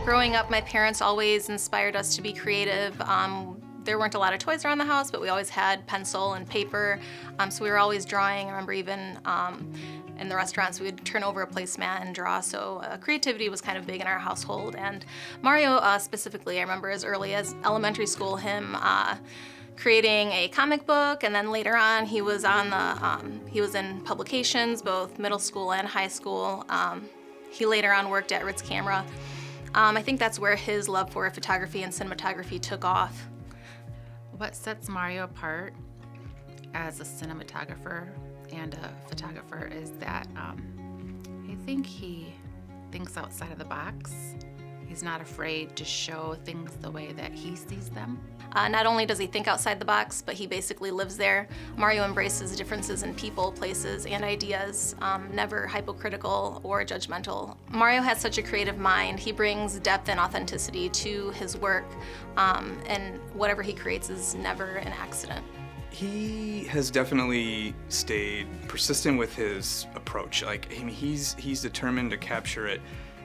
Growing up, my parents always inspired us to be creative. There weren't a lot of toys around the house, but we always had pencil and paper, so we were always drawing. I remember even in the restaurants, we would turn over a placemat and draw, so creativity was kind of big in our household. And Mario specifically, I remember as early as elementary school, him creating a comic book, and then later on he was in publications, both middle school and high school. He later on worked at Ritz Camera. I think that's where his love for photography and cinematography took off. What sets Mario apart as a cinematographer and a photographer is that I think he thinks outside of the box. He's not afraid to show things the way that he sees them. Not only does he think outside the box, but he basically lives there. Mario embraces differences in people, places, and ideas, never hypocritical or judgmental. Mario has such a creative mind. He brings depth and authenticity to his work, and whatever he creates is never an accident. He has definitely stayed persistent with his approach. He's determined to capture it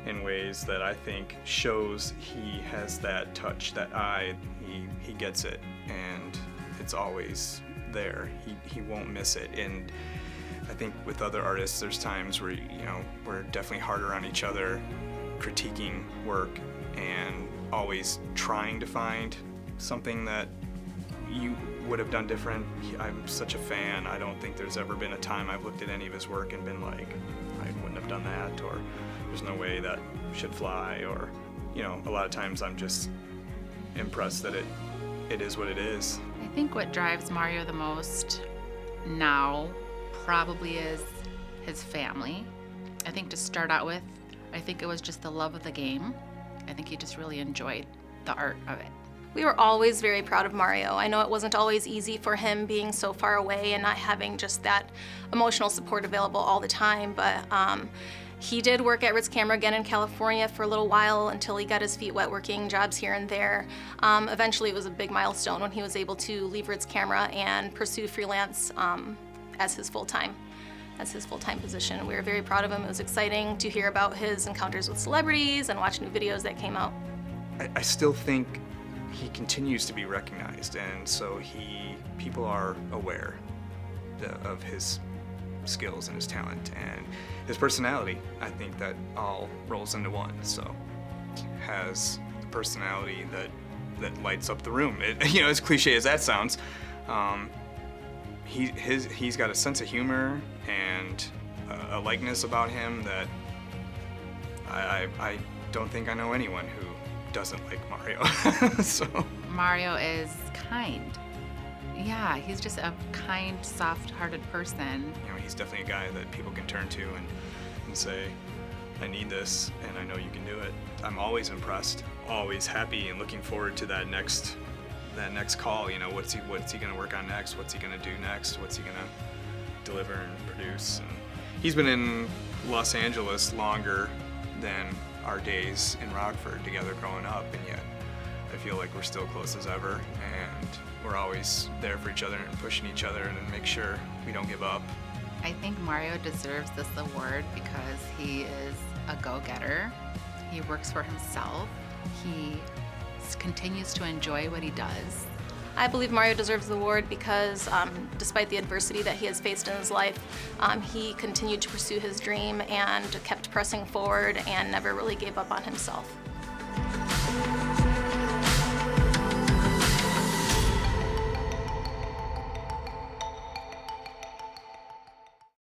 in ways that I think shows he has that touch, that eye. He gets it, and it's always there. He won't miss it. And I think with other artists, there's times where we're definitely harder on each other, critiquing work, and always trying to find something that you would have done different. I'm such a fan. I don't think there's ever been a time I've looked at any of his work and been like, I wouldn't have done that, or there's no way that should fly, or a lot of times I'm just impressed that it is what it is. I think what drives Mario the most now probably is his family. I think to start out with, I think it was just the love of the game. I think he just really enjoyed the art of it. We were always very proud of Mario. I know it wasn't always easy for him being so far away and not having just that emotional support available all the time, but he did work at Ritz Camera again in California for a little while until he got his feet wet working jobs here and there. Eventually it was a big milestone when he was able to leave Ritz Camera and pursue freelance as his full-time position. We were very proud of him. It was exciting to hear about his encounters with celebrities and watch new videos that came out. I still think he continues to be recognized, and so people are aware of his skills and his talent and his personality. I think that all rolls into one. So has the personality that lights up the room. As cliche as that sounds, he's got a sense of humor and a likeness about him that I don't think I know anyone who doesn't like Mario. So Mario is kind. Yeah, he's just a kind, soft-hearted person. He's definitely a guy that people can turn to and say, I need this, and I know you can do it. I'm always impressed, always happy, and looking forward to that next call. What's he gonna work on next? What's he gonna do next? What's he gonna deliver and produce? And he's been in Los Angeles longer than our days in Rockford together growing up, and yet I feel like we're still close as ever, and we're always there for each other and pushing each other and make sure we don't give up. I think Mario deserves this award because he is a go-getter. He works for himself. He continues to enjoy what he does. I believe Mario deserves the award because despite the adversity that he has faced in his life, he continued to pursue his dream and kept pressing forward and never really gave up on himself.